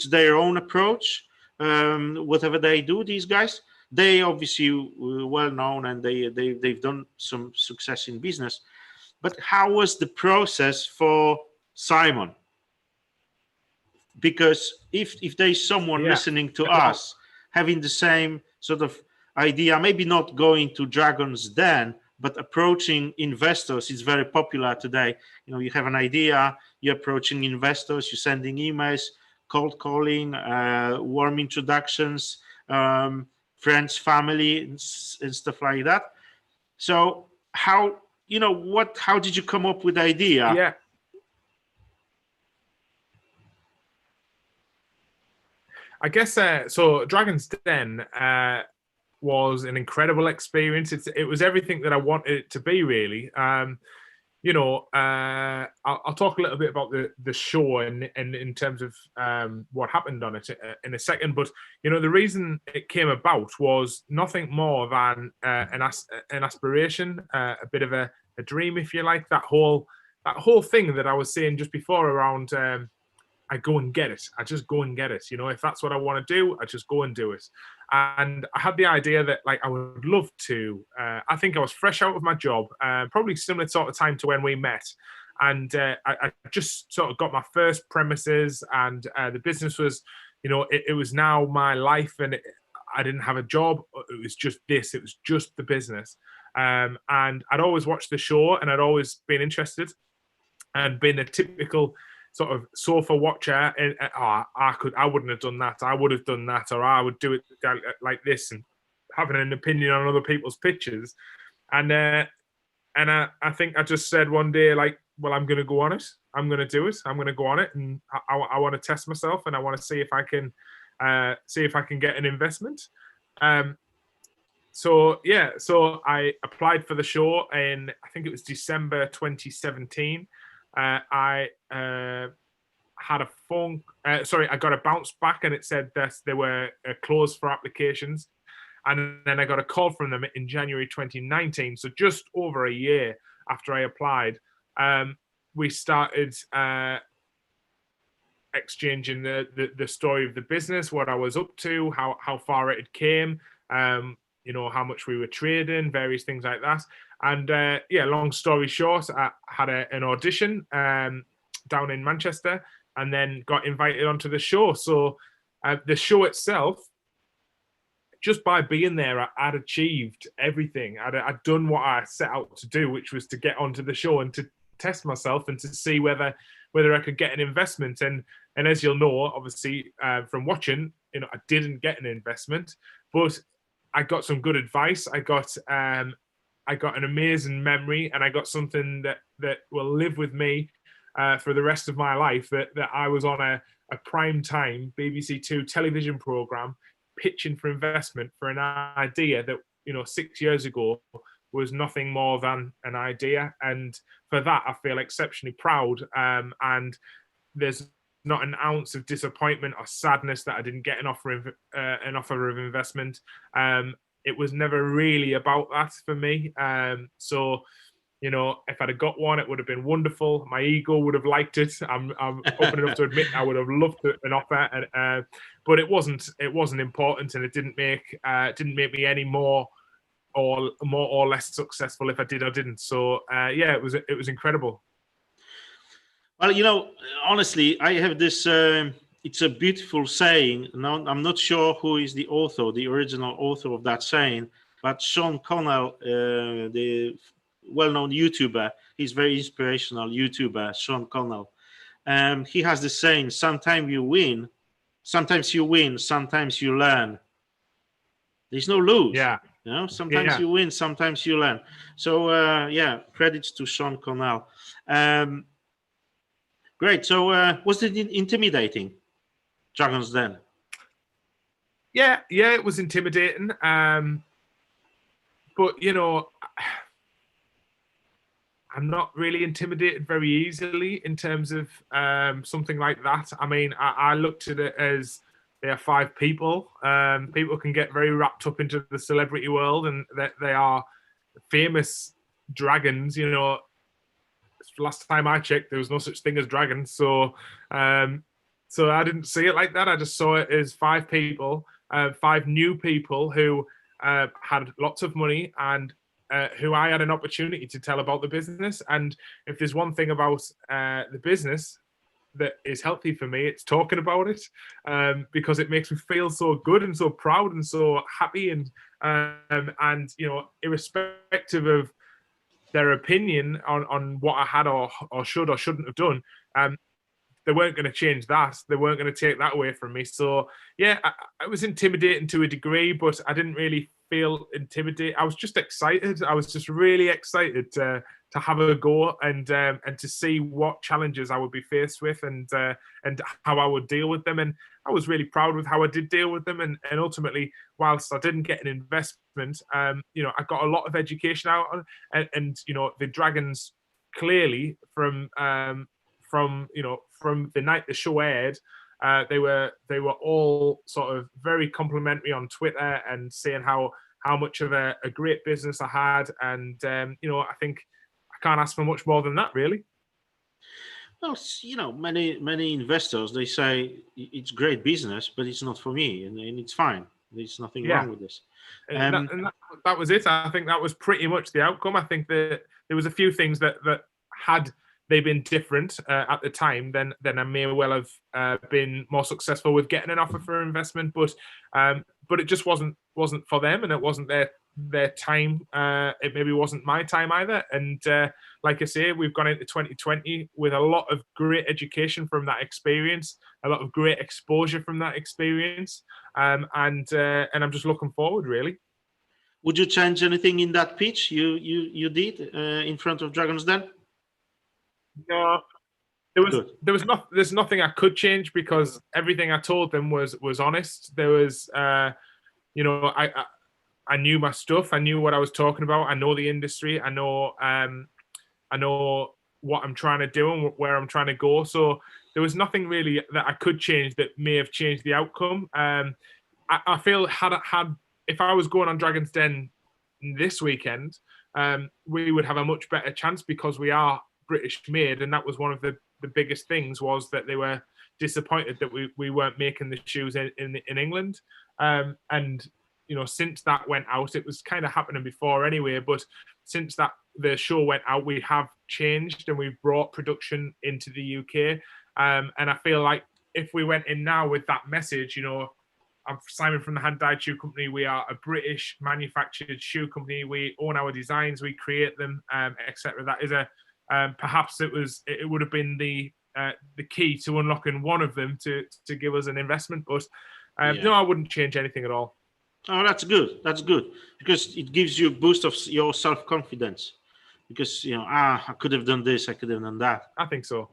their own approach. Whatever they do, these guys, they obviously well known and they've done some success in business. But how was the process for Simon? Because if there's someone listening to us having the same sort of idea, maybe not going to Dragon's Den, but approaching investors is very popular today. You have an idea, you're approaching investors, you're sending emails, cold calling, warm introductions, friends, family, and stuff like that. So how did you come up with the idea? Yeah. I guess so. Dragon's Den was an incredible experience. It was everything that I wanted it to be, really. I'll talk a little bit about the show and in terms of what happened on it in a second. But the reason it came about was nothing more than an aspiration, a bit of a dream, if you like. That whole thing that I was saying just before around. I go and get it. I just go and get it. If that's what I want to do, I just go and do it. And I had the idea that, like, I would love to. I think I was fresh out of my job, probably similar sort of time to when we met. And I just sort of got my first premises, and the business was, it was now my life, and I didn't have a job. It was just this. It was just the business. And I'd always watched the show, and I'd always been interested and been a typical sort of sofa watcher, and I wouldn't have done that. I would have done that, or I would do it like this, and having an opinion on other people's pictures. And I think I just said one day, like, well, I'm going to go on it. I'm going to do it. I'm going to go on it, and I want to test myself, and I want to see if I can get an investment. So I applied for the show in, I think it was December 2017. I had a phone. I got a bounce back, and it said that they were closed for applications. And then I got a call from them in January 2019. So just over a year after I applied, we started exchanging the story of the business, what I was up to, how far it came, how much we were trading, various things like that. And long story short, I had an audition down in Manchester, and then got invited onto the show. So the show itself, just by being there, I'd achieved everything. I'd done what I set out to do, which was to get onto the show and to test myself and to see whether I could get an investment. And as you'll know, obviously, from watching, I didn't get an investment, but I got some good advice. I got an amazing memory, and I got something that will live with me for the rest of my life. That I was on a prime time BBC Two television program pitching for investment for an idea that 6 years ago was nothing more than an idea. And for that, I feel exceptionally proud. And there's not an ounce of disappointment or sadness that I didn't get an offer of investment. It was never really about that for me. So, if I'd have got one, it would have been wonderful. My ego would have liked it. I'm open enough to admit I would have loved an offer, but it wasn't important, and it didn't make me any more or less successful if I did or didn't. So it was incredible. Well, honestly, I have this. It's a beautiful saying. Now, I'm not sure who is the original author of that saying, but Sean Connell, the well-known YouTuber, he's very inspirational YouTuber, Sean Connell. He has this saying: sometimes you win, sometimes you learn. There's no lose. Yeah. You know, sometimes Yeah. you win, sometimes you learn. So yeah, credits to Sean Connell. Great. So was it intimidating, Dragons Den? Yeah, it was intimidating. But you know, I'm not really intimidated very easily in terms of something like that. I mean, I looked at it as there are 5 people. People can get very wrapped up into the celebrity world, and that they are famous dragons. You know, last time I checked, there was no such thing as dragons. So I didn't see it like that. I just saw it as 5 people, 5 new people who had lots of money and who I had an opportunity to tell about the business. And if there's one thing about the business that is healthy for me, it's talking about it, because it makes me feel so good and so proud and so happy. And you know, irrespective of their opinion on what I had or should or shouldn't have done, they weren't going to change that. They weren't going to take that away from me. So yeah, I was intimidating to a degree, but I didn't really feel intimidated. I was just excited. I was just really excited to have a go and to see what challenges I would be faced with and how I would deal with them. And I was really proud with how I did deal with them. And ultimately, whilst I didn't get an investment, you know, I got a lot of education out on, and you know, the Dragons clearly from you know, from the night the show aired, they were all sort of very complimentary on Twitter and saying how much of a great business I had, and you know, I think I can't ask for much more than that, really. Well, you know, many investors, they say it's great business, but it's not for me, and it's fine. There's nothing Yeah, wrong with this. and Um, that was it. I think that was pretty much the outcome. I think that there was a few things that had they been different at the time, then I may well have been more successful with getting an offer for investment. But it just wasn't for them, and it wasn't their time. It maybe wasn't my time either. And like I say, we've gone into 2020 with a lot of great education from that experience, a lot of great exposure from that experience, and I'm just looking forward, really. would you change anything in that pitch you did in front of Dragons Den? No, Good. there's nothing I could change because everything I told them was honest. There was you know, I knew my stuff. I knew what I was talking about. I know the industry. I know what I'm trying to do and where I'm trying to go. So there was nothing really that I could change that may have changed the outcome. I feel had if I was going on Dragon's Den this weekend, we would have a much better chance because we are British made, and that was one of the biggest things was that they were disappointed that we weren't making the shoes in England. And you know, since that went out, it was kind of happening before anyway, but since that the show went out, we have changed and we've brought production into the UK. And I feel like if we went in now with that message, you know, I'm Simon from the Hand Dyed Shoe Company. We are a British manufactured shoe company. We own our designs, we create them, etc. That is a perhaps it would have been the key to unlocking one of them to give us an investment. But Yeah. no, I wouldn't change anything at all. Oh, that's good. That's good because it gives you a boost of your self confidence. Because you know, I could have done this, I could have done that. I think so.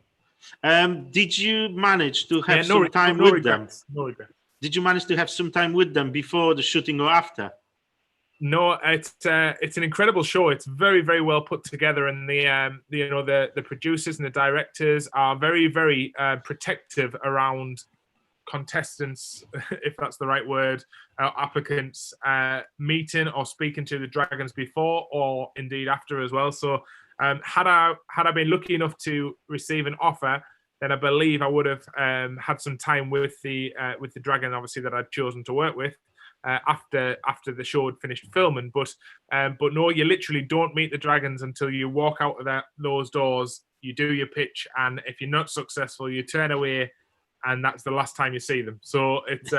Did you manage to have Yeah, some time no with them? regrets. No regrets. Did you manage to have some time with them before the shooting or after? No, it's an incredible show. It's very, very well put together, and the producers and the directors are very protective around contestants, if that's the right word, applicants meeting or speaking to the Dragons before or indeed after as well. So had I been lucky enough to receive an offer, then I believe I would have had some time with the Dragon, obviously, that I'd chosen to work with. After the show had finished filming, but no, you literally don't meet the Dragons until you walk out of those doors. You do your pitch, and if you're not successful, you turn away, and that's the last time you see them. So it's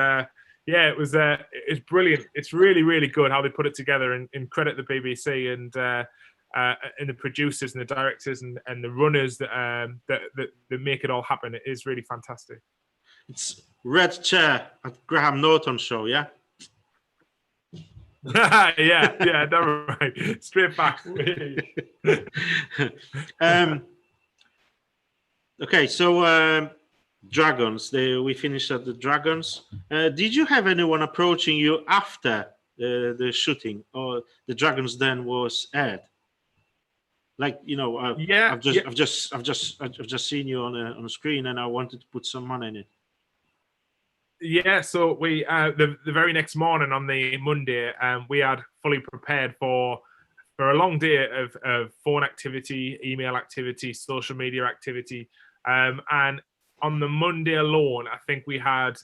it's brilliant. It's really good how they put it together, and credit the BBC and the producers and the directors and the runners that make it all happen. It is really fantastic. It's Red Chair at Graham Norton show, yeah. Yeah, never mind. Straight back. um, okay, so dragons. We finished at the dragons. Did you have anyone approaching you after the shooting, or the dragons then was aired? Like, Yeah, yeah, I've just seen you on a screen, and I wanted to put some money in it. yeah. So we the very next morning on the Monday, we had fully prepared for a long day of phone activity, email activity, social media activity, and on the Monday alone, I think we had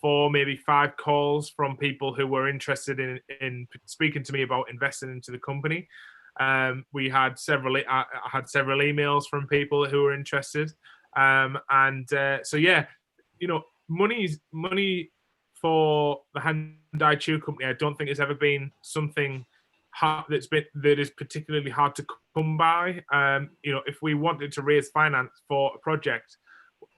4, maybe 5 calls from people who were interested in speaking to me about investing into the company. We had I had several emails from people who were interested, and so yeah, money for the Hyundai Chew company. I don't think has ever been something that is particularly hard to come by. If we wanted to raise finance for a project,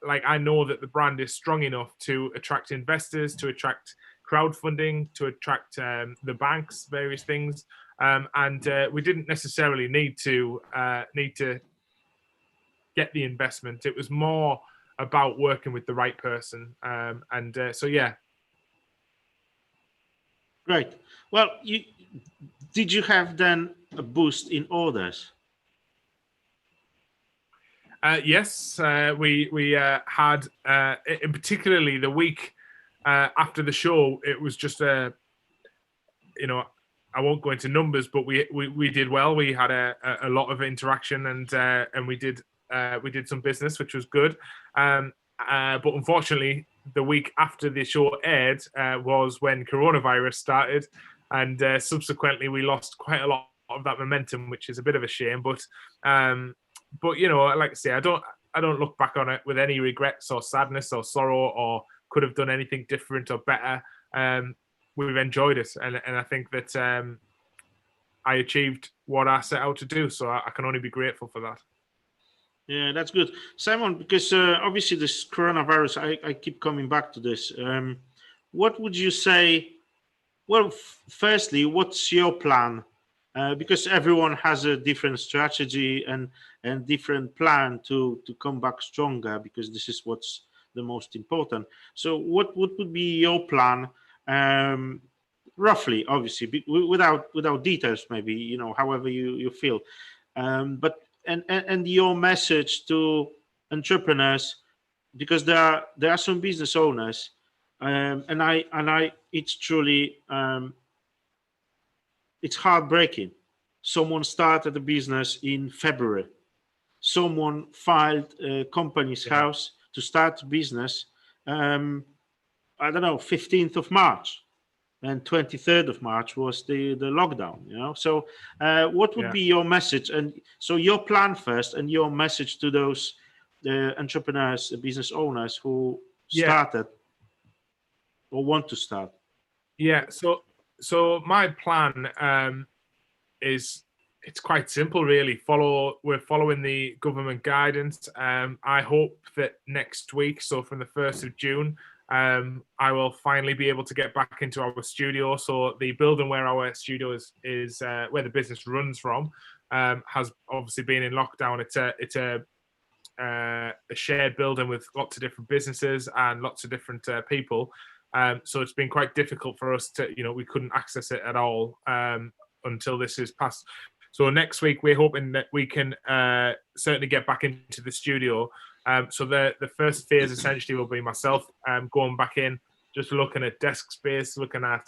like, I know that the brand is strong enough to attract investors, to attract crowdfunding, to attract the banks, various things, and we didn't necessarily need to get the investment. It was more about working with the right person, and so yeah. Great. Well, did you have then a boost in orders? Yes, we had, in particularly the week after the show. It was just I won't go into numbers, but we did well. We had a lot of interaction, and we did some business, which was good. But unfortunately, the week after the show aired was when coronavirus started, and subsequently we lost quite a lot of that momentum, which is a bit of a shame. But like I say, I don't look back on it with any regrets or sadness or sorrow, or could have done anything different or better. We've enjoyed it, and I think that I achieved what I set out to do, so I can only be grateful for that. Yeah, that's good, Simon. Because obviously this coronavirus, I keep coming back to this. What would you say? Well, firstly, what's your plan? Because everyone has a different strategy and different plan to come back stronger. Because this is what's the most important. So, what would be your plan? Um, Roughly, obviously, without details, maybe, however you feel. But and your message to entrepreneurs, because there are some business owners, and I it's truly, it's heartbreaking. Someone started a business in February. Someone filed a company's Yeah, house to start a business. I don't know, 15th of March, and 23rd of March was the lockdown. So what would yeah, be your message? And so your plan first, and your message to those entrepreneurs, business owners who yeah, started or want to start. yeah. So my plan is, it's quite simple, really. We're following the government guidance. I hope that next week, so from the 1st of June, I will finally be able to get back into our studio. So the building where our studio is where the business runs from, has obviously been in lockdown. It's a shared building with lots of different businesses and lots of different people. So it's been quite difficult for us to, we couldn't access it at all until this is passed. So next week, we're hoping that we can certainly get back into the studio. So the first phase essentially will be myself going back in, just looking at desk space, looking at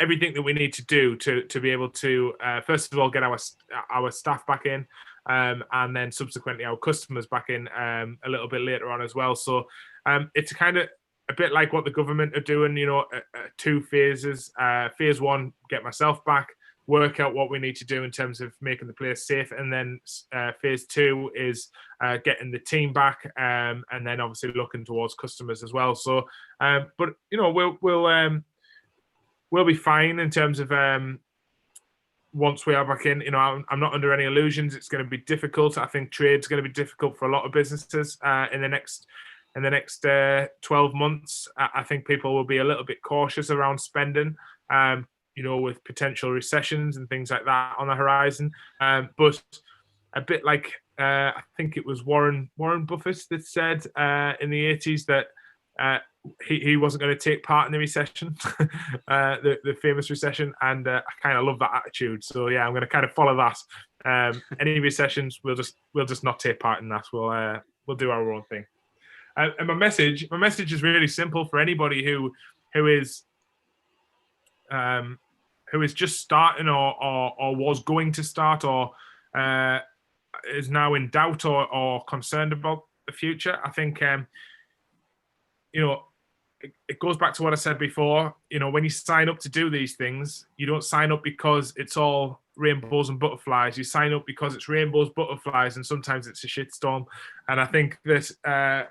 everything that we need to do to be able to first of all get our staff back in, and then subsequently our customers back in a little bit later on as well. So it's kind of a bit like what the government are doing, 2 phases. Phase 1, get myself back, work out what we need to do in terms of making the place safe, and then phase 2 is getting the team back, and then obviously looking towards customers as well. So, but we'll be fine in terms of once we are back in. I'm not under any illusions it's going to be difficult. I think trade's going to be difficult for a lot of businesses in the next 12 months. I think people will be a little bit cautious around spending. with potential recessions and things like that on the horizon. But a bit like I think it was Warren Buffett that said in the 80s that he wasn't going to take part in the recession, the famous recession, and I kind of love that attitude. So yeah, I'm going to kind of follow that. Any recessions, we'll just not take part in that. We'll do our own thing. And my message is really simple for anybody who is just starting or was going to start or is now in doubt or concerned about the future. I think it goes back to what I said before. When you sign up to do these things, you don't sign up because it's all rainbows and butterflies. You sign up because it's rainbows, butterflies, and sometimes it's a shitstorm. And I think that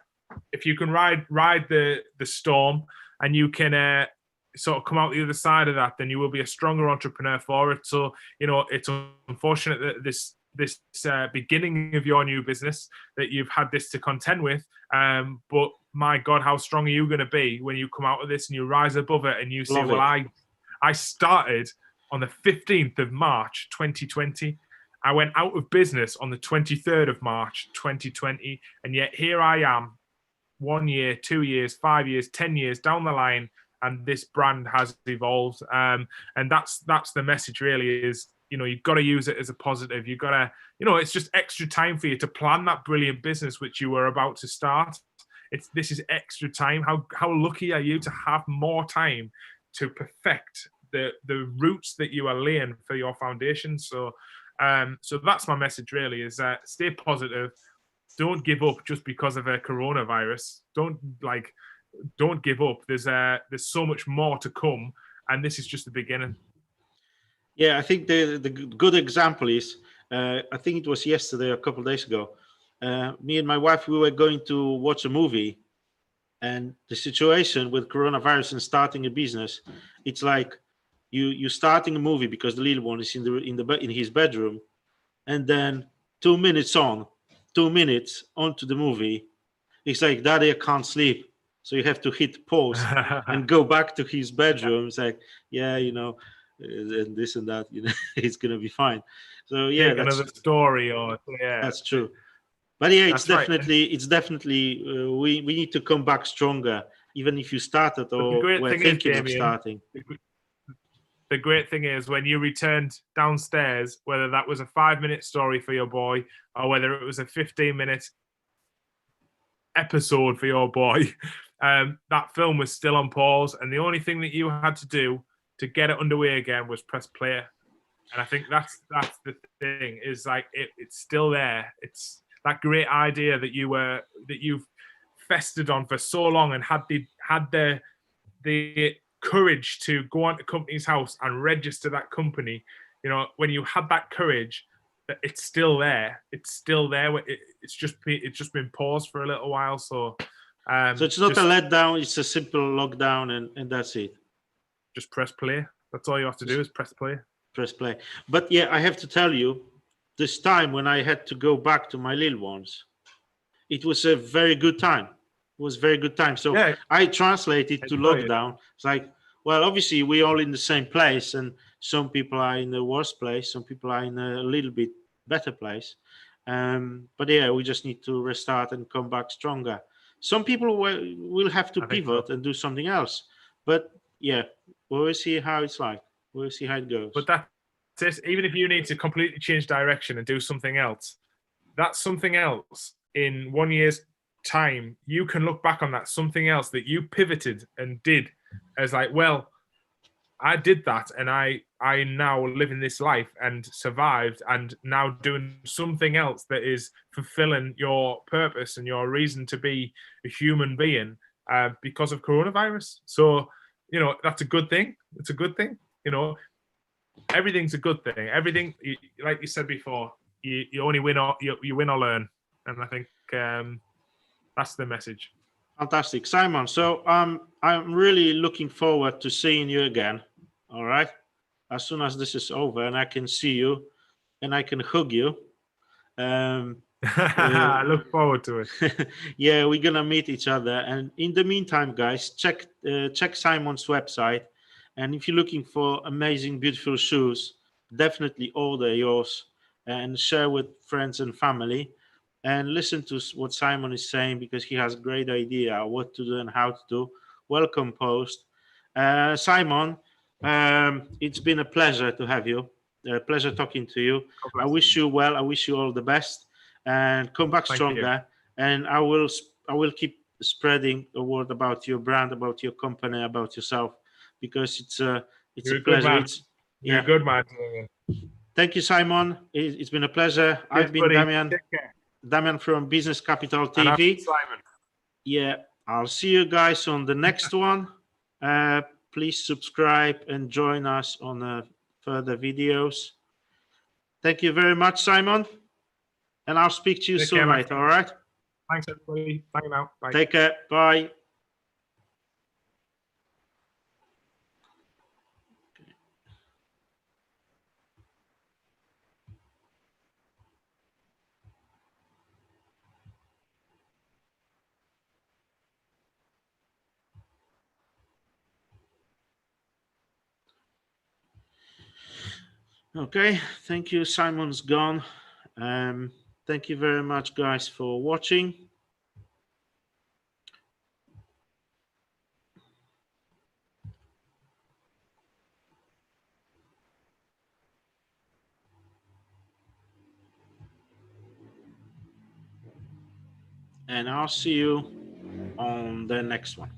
if you can ride the storm and you can sort of come out the other side of that, then you will be a stronger entrepreneur for it. So it's unfortunate that this beginning of your new business that you've had this to contend with, but my God, how strong are you going to be when you come out of this and you rise above it and you say, well, I started on the 15th of March 2020. I went out of business on the 23rd of March 2020, and yet here I am 1 year, 2 years, 5 years, 10 years down the line, and this brand has evolved. And that's the message really is, you've got to use it as a positive. You've got to, it's just extra time for you to plan that brilliant business which you were about to start. This is extra time. How lucky are you to have more time to perfect the roots that you are laying for your foundation? So that's my message really is stay positive. Don't give up just because of a coronavirus. Don't give up. There's so much more to come, and this is just the beginning. Yeah, I think the good example is, I think it was yesterday, a couple of days ago, me and my wife, we were going to watch a movie, and the situation with coronavirus and starting a business, it's like you starting a movie because the little one is in his bedroom, and then 2 minutes onto the movie, it's like, Daddy, I can't sleep. So you have to hit pause and go back to his bedroom. It's like, yeah, and this and that, it's gonna be fine. So yeah, take another story, or that's true. But yeah, it's right. definitely we need to come back stronger, even if you started or were thinking of starting. The great thing is when you returned downstairs, whether that was a 5-minute story for your boy or whether it was a 15-minute episode for your boy, that film was still on pause, and the only thing that you had to do to get it underway again was press play. And I think that's the thing, is like it's still there. It's that great idea that you've festered on for so long and had the courage to go onto company's house and register that company. When you had that courage, it's still there. It's still there. It's just been paused for a little while. So it's not a letdown. It's a simple lockdown, and that's it. Just press play. That's all you have to do is press play. Press play. But yeah, I have to tell you, this time when I had to go back to my little ones, it was a very good time. It was a very good time. So yeah, I translated to lockdown. It's like, well, obviously we're all in the same place, and some people are in the worst place, some people are in a little bit better place. But yeah, we just need to restart and come back stronger. Some people will have to pivot and do something else. But yeah, we'll see how it's like. We'll see how it goes. But that's it. Even if you need to completely change direction and do something else, that's something else in 1 year's time. You can look back on that something else that you pivoted and did as like, well, I did that, and I now live in this life and survived, and now doing something else that is fulfilling your purpose and your reason to be a human being because of coronavirus. So, that's a good thing. It's a good thing. Everything's a good thing. Everything, like you said before, you only win or you win or learn, and I think that's the message. Fantastic, Simon. So I'm really looking forward to seeing you again. All right, as soon as this is over and I can see you and I can hug you. I look forward to it. Yeah, we're gonna meet each other, and in the meantime, guys, check Simon's website. And if you're looking for amazing, beautiful shoes, definitely order yours and share with friends and family. And listen to what Simon is saying, because he has a great idea what to do and how to do. Well composed. Simon, it's been a pleasure to have you. A pleasure talking to you. God I bless wish you. you well. I wish you all the best, and come back Thank you. stronger. And I will keep spreading the word about your brand, about your company, about yourself, because it's a You're a good pleasure. man. It's You're a yeah. good man. Thank you, Simon. It's been a pleasure. Cheers, I've been buddy. Damian. Take care. Damian from Business Capital And I'm TV. Simon. Yeah, I'll see you guys on the next one. Uh, please subscribe and join us on further videos. Thank you very much, Simon. And I'll speak to you Take soon, care, mate. Max. All right. Thanks, everybody. Bye now. Bye. Take care. Bye. Okay. Thank you. Simon's gone. Thank you very much, guys, for watching. And I'll see you on the next one.